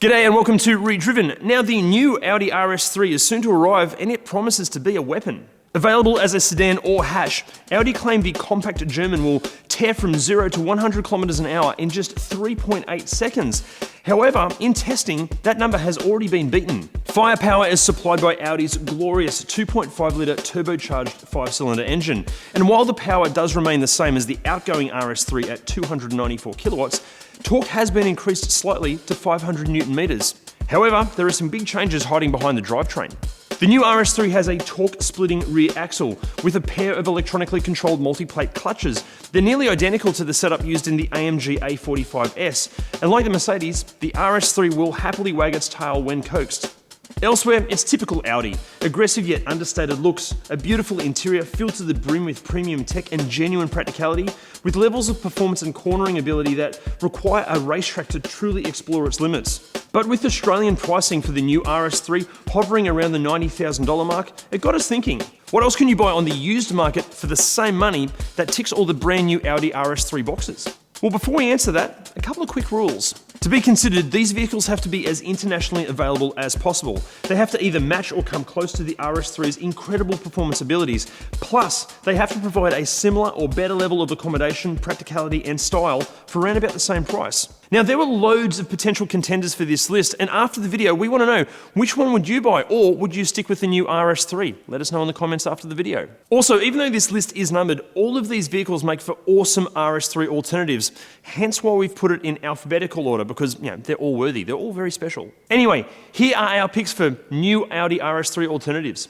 G'day and welcome to Redriven. Now the new Audi RS3 is soon to arrive and it promises to be a weapon. Available as a sedan or hatch, Audi claim the compact German will tear from 0 to 100 kilometers an hour in just 3.8 seconds. However, in testing, that number has already been beaten. Firepower is supplied by Audi's glorious 2.5-litre turbocharged 5-cylinder engine. And while the power does remain the same as the outgoing RS3 at 294 kilowatts, torque has been increased slightly to 500 Newton meters. However, there are some big changes hiding behind the drivetrain. The new RS3 has a torque-splitting rear axle with a pair of electronically controlled multi-plate clutches. They're nearly identical to the setup used in the AMG A45S, and like the Mercedes, the RS3 will happily wag its tail when coaxed. Elsewhere, it's typical Audi. Aggressive yet understated looks, a beautiful interior filled to the brim with premium tech and genuine practicality, with levels of performance and cornering ability that require a racetrack to truly explore its limits. But with Australian pricing for the new RS3 hovering around the $90,000 mark, it got us thinking, what else can you buy on the used market for the same money that ticks all the brand new Audi RS3 boxes? Well, before we answer that, a couple of quick rules. To be considered, these vehicles have to be as internationally available as possible. They have to either match or come close to the RS3's incredible performance abilities. Plus, they have to provide a similar or better level of accommodation, practicality, and style for around about the same price. Now, there were loads of potential contenders for this list, and after the video, we want to know, which one would you buy, or would you stick with the new RS3? Let us know in the comments after the video. Also, even though this list is numbered, all of these vehicles make for awesome RS3 alternatives, hence why we've put it in alphabetical order, because they're all worthy, they're all very special. Anyway, here are our picks for new Audi RS3 alternatives.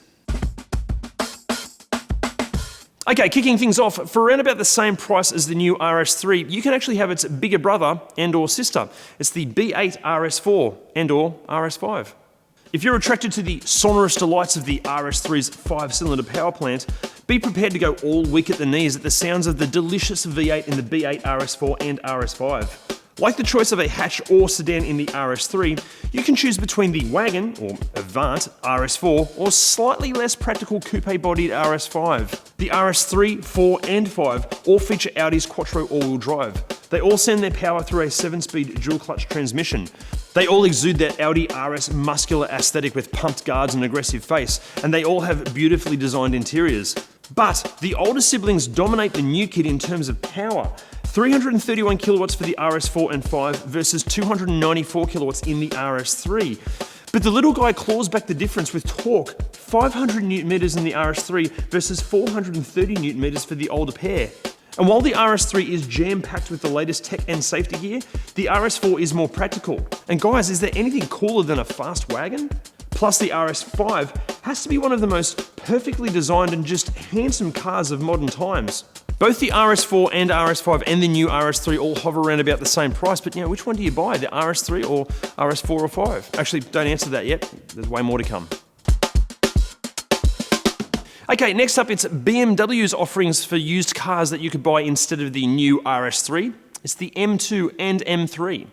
Okay, kicking things off, for around about the same price as the new RS3, you can actually have its bigger brother and or sister. It's the B8 RS4 and or RS5. If you're attracted to the sonorous delights of the RS3's 5-cylinder power plant, be prepared to go all weak at the knees at the sounds of the delicious V8 in the B8 RS4 and RS5. Like the choice of a hatch or sedan in the RS3, you can choose between the wagon, or Avant, RS4, or slightly less practical coupe-bodied RS5. The RS3, 4, and 5 all feature Audi's Quattro all-wheel drive. They all send their power through a 7-speed dual-clutch transmission. They all exude that Audi RS muscular aesthetic with pumped guards and aggressive face, and they all have beautifully designed interiors. But the older siblings dominate the new kit in terms of power. 331 kilowatts for the RS4 and 5 versus 294 kilowatts in the RS3. But the little guy claws back the difference with torque, 500 Newton meters in the RS3 versus 430 Newton meters for the older pair. And while the RS3 is jam-packed with the latest tech and safety gear, the RS4 is more practical. And guys, is there anything cooler than a fast wagon? Plus, the RS5 has to be one of the most perfectly designed and just handsome cars of modern times. Both the RS4 and RS5 and the new RS3 all hover around about the same price, but which one do you buy, the RS3 or RS4 or 5? Actually, don't answer that yet, there's way more to come. Okay, next up, it's BMW's offerings for used cars that you could buy instead of the new RS3. It's the M2 and M3.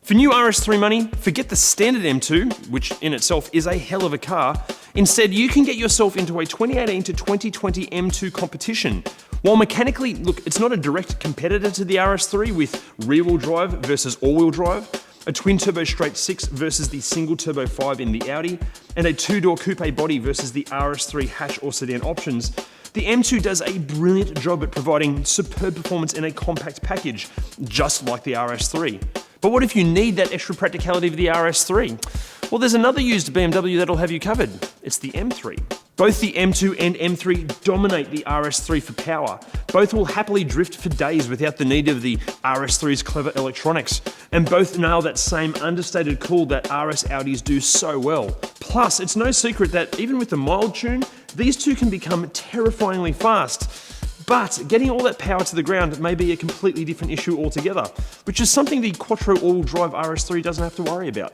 For new RS3 money, forget the standard M2, which in itself is a hell of a car. Instead, you can get yourself into a 2018 to 2020 M2 competition. While mechanically, look, it's not a direct competitor to the RS3 with rear-wheel drive versus all-wheel drive, a twin-turbo straight 6 versus the single-turbo 5 in the Audi, and a two-door coupe body versus the RS3 hatch or sedan options, the M2 does a brilliant job at providing superb performance in a compact package, just like the RS3. But what if you need that extra practicality of the RS3? Well, there's another used BMW that'll have you covered. It's the M3. Both the M2 and M3 dominate the RS3 for power. Both will happily drift for days without the need of the RS3's clever electronics. And both nail that same understated cool that RS Audis do so well. Plus, it's no secret that even with the mild tune, these two can become terrifyingly fast. But getting all that power to the ground may be a completely different issue altogether, which is something the Quattro all-wheel drive RS3 doesn't have to worry about.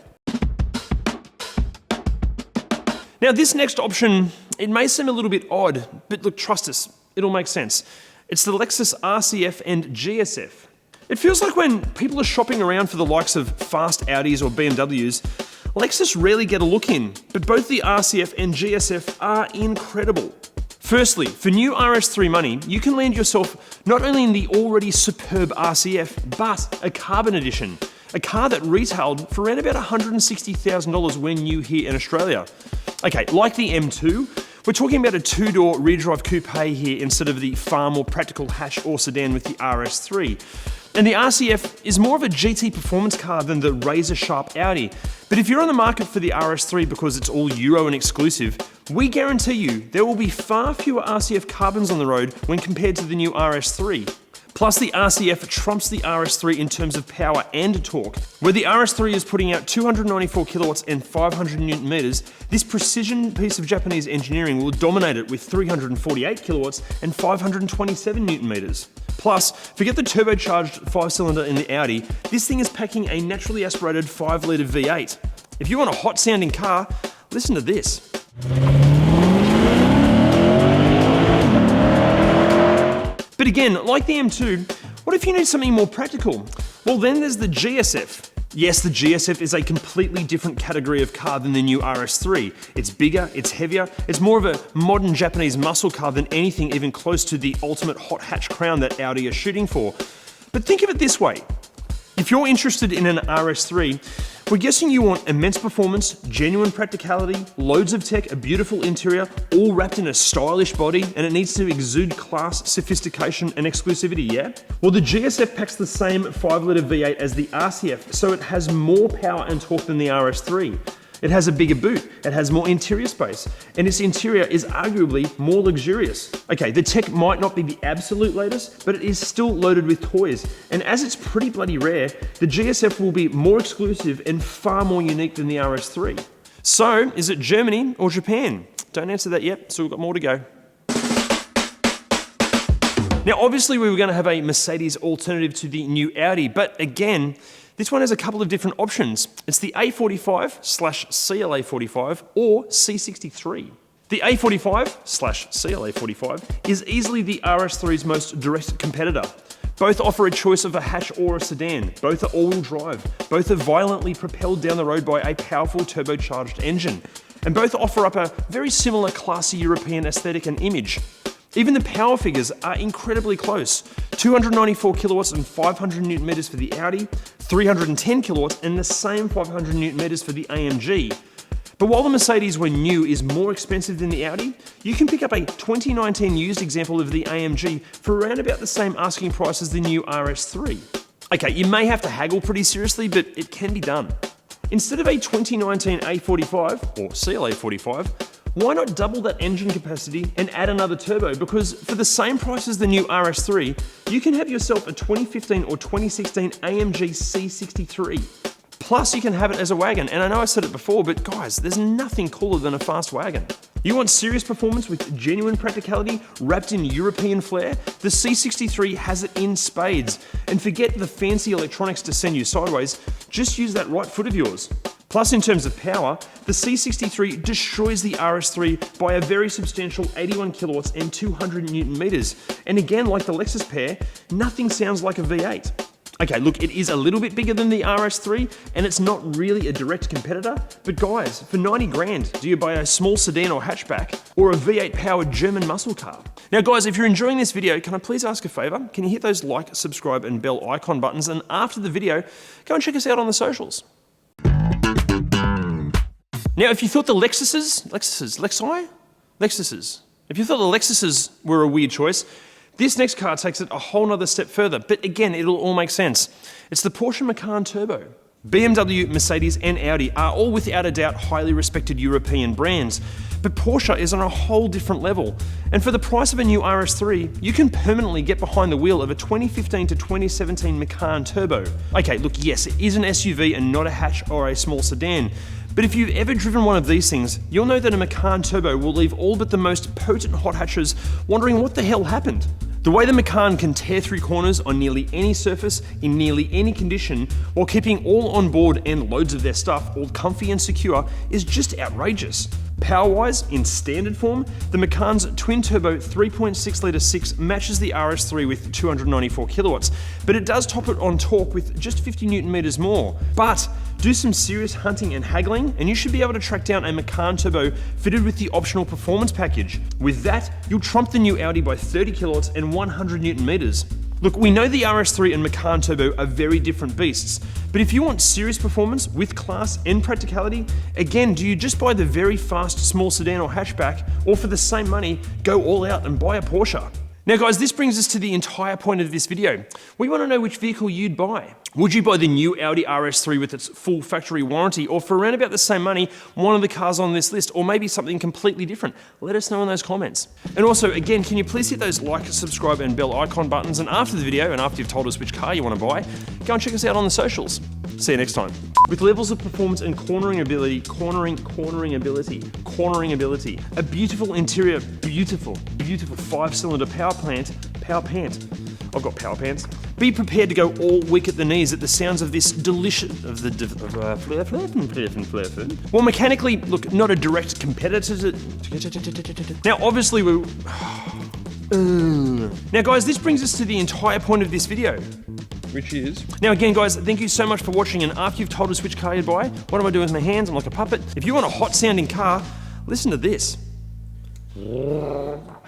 Now, this next option, it may seem a little bit odd, but look, trust us, it'll make sense. It's the Lexus RCF and GSF. It feels like when people are shopping around for the likes of fast Audis or BMWs, Lexus rarely get a look in, but both the RCF and GSF are incredible. Firstly, for new RS3 money, you can land yourself not only in the already superb RCF, but a carbon edition. a car that retailed for around about $160,000 when new here in Australia. Okay, like the M2, we're talking about a two-door rear-drive coupe here instead of the far more practical hatch or sedan with the RS3. And the RCF is more of a GT performance car than the razor-sharp Audi. But if you're on the market for the RS3 because it's all Euro and exclusive, we guarantee you there will be far fewer RCF carbons on the road when compared to the new RS3. Plus, the RCF trumps the RS3 in terms of power and torque. Where the RS3 is putting out 294 kilowatts and 500 newton meters, this precision piece of Japanese engineering will dominate it with 348 kilowatts and 527 newton meters. Plus, forget the turbocharged 5-cylinder in the Audi, this thing is packing a naturally aspirated 5-litre V8. If you want a hot-sounding car, listen to this. But again, like the M2, what if you need something more practical? Well, then there's the GSF. Yes, the GSF is a completely different category of car than the new RS3. It's bigger, it's heavier, it's more of a modern Japanese muscle car than anything even close to the ultimate hot hatch crown that Audi are shooting for. But think of it this way. If you're interested in an RS3, we're guessing you want immense performance, genuine practicality, loads of tech, a beautiful interior, all wrapped in a stylish body, and it needs to exude class, sophistication, and exclusivity, yeah? Well, the GSF packs the same 5-litre V8 as the RCF, so it has more power and torque than the RS3. It has a bigger boot, it has more interior space, and its interior is arguably more luxurious. Okay, the tech might not be the absolute latest, but it is still loaded with toys, and as it's pretty bloody rare, the GSF will be more exclusive and far more unique than the RS3. So, is it Germany or Japan? Don't answer that yet, so we've got more to go. Now, obviously we were going to have a Mercedes alternative to the new Audi, but again, this one has a couple of different options. It's the A45/CLA45 or C63. The A45/CLA45 is easily the RS3's most direct competitor. Both offer a choice of a hatch or a sedan. Both are all-wheel drive. Both are violently propelled down the road by a powerful turbocharged engine. And both offer up a very similar classy European aesthetic and image. Even the power figures are incredibly close. 294 kilowatts and 500 newton meters for the Audi, 310 kilowatts and the same 500 newton meters for the AMG. But while the Mercedes when new is more expensive than the Audi, you can pick up a 2019 used example of the AMG for around about the same asking price as the new RS3. Okay, you may have to haggle pretty seriously, but it can be done. Instead of a 2019 A45 or CLA45, why not double that engine capacity and add another turbo? Because for the same price as the new RS3, you can have yourself a 2015 or 2016 AMG C63. Plus you can have it as a wagon, and I know I said it before, but guys, there's nothing cooler than a fast wagon. You want serious performance with genuine practicality wrapped in European flair? The C63 has it in spades. And forget the fancy electronics to send you sideways, just use that right foot of yours. Plus, in terms of power, the C63 destroys the RS3 by a very substantial 81 kilowatts and 200 newton meters. And again, like the Lexus pair, nothing sounds like a V8. Okay, look, it is a little bit bigger than the RS3, and it's not really a direct competitor, but guys, for 90 grand, do you buy a small sedan or hatchback, or a V8 powered German muscle car? Now guys, if you're enjoying this video, can I please ask a favor? Can you hit those like, subscribe, and bell icon buttons, and after the video, go and check us out on the socials. Now, if you thought the Lexuses were a weird choice, this next car takes it a whole nother step further, but again, it'll all make sense. It's the Porsche Macan Turbo. BMW, Mercedes, and Audi are all without a doubt highly respected European brands, but Porsche is on a whole different level. And for the price of a new RS3, you can permanently get behind the wheel of a 2015 to 2017 Macan Turbo. Okay, look, yes, it is an SUV and not a hatch or a small sedan, but if you've ever driven one of these things, you'll know that a Macan Turbo will leave all but the most potent hot hatchers wondering what the hell happened. The way the Macan can tear through corners on nearly any surface, in nearly any condition, while keeping all on board and loads of their stuff all comfy and secure is just outrageous. Power-wise, in standard form, the Macan's twin-turbo 3.6-litre 6 matches the RS3 with 294 kilowatts, but it does top it on torque with just 50 newton meters more. But do some serious hunting and haggling, and you should be able to track down a Macan Turbo fitted with the optional performance package. With that, you'll trump the new Audi by 30 kilowatts and 100 newton meters. Look, we know the RS3 and Macan Turbo are very different beasts, but if you want serious performance with class and practicality, again, do you just buy the very fast small sedan or hatchback, or for the same money, go all out and buy a Porsche? Now guys, this brings us to the entire point of this video. We want to know which vehicle you'd buy. Would you buy the new Audi RS3 with its full factory warranty, or for around about the same money, one of the cars on this list, or maybe something completely different? Let us know in those comments. And also, again, can you please hit those like, subscribe, and bell icon buttons, and after the video, and after you've told us which car you want to buy, go and check us out on the socials. See you next time. With levels of performance and cornering ability, cornering ability, a beautiful interior, beautiful 5-cylinder power plant. I've got power pants. Be prepared to go all weak at the knees at the sounds of this delicious, well, mechanically, look, not a direct competitor to, now obviously now guys, this brings us to the entire point of this video, which is... Now again guys, thank you so much for watching, and after you've told us which car you'd buy, what am I doing with my hands? I'm like a puppet. If you want a hot sounding car, listen to this.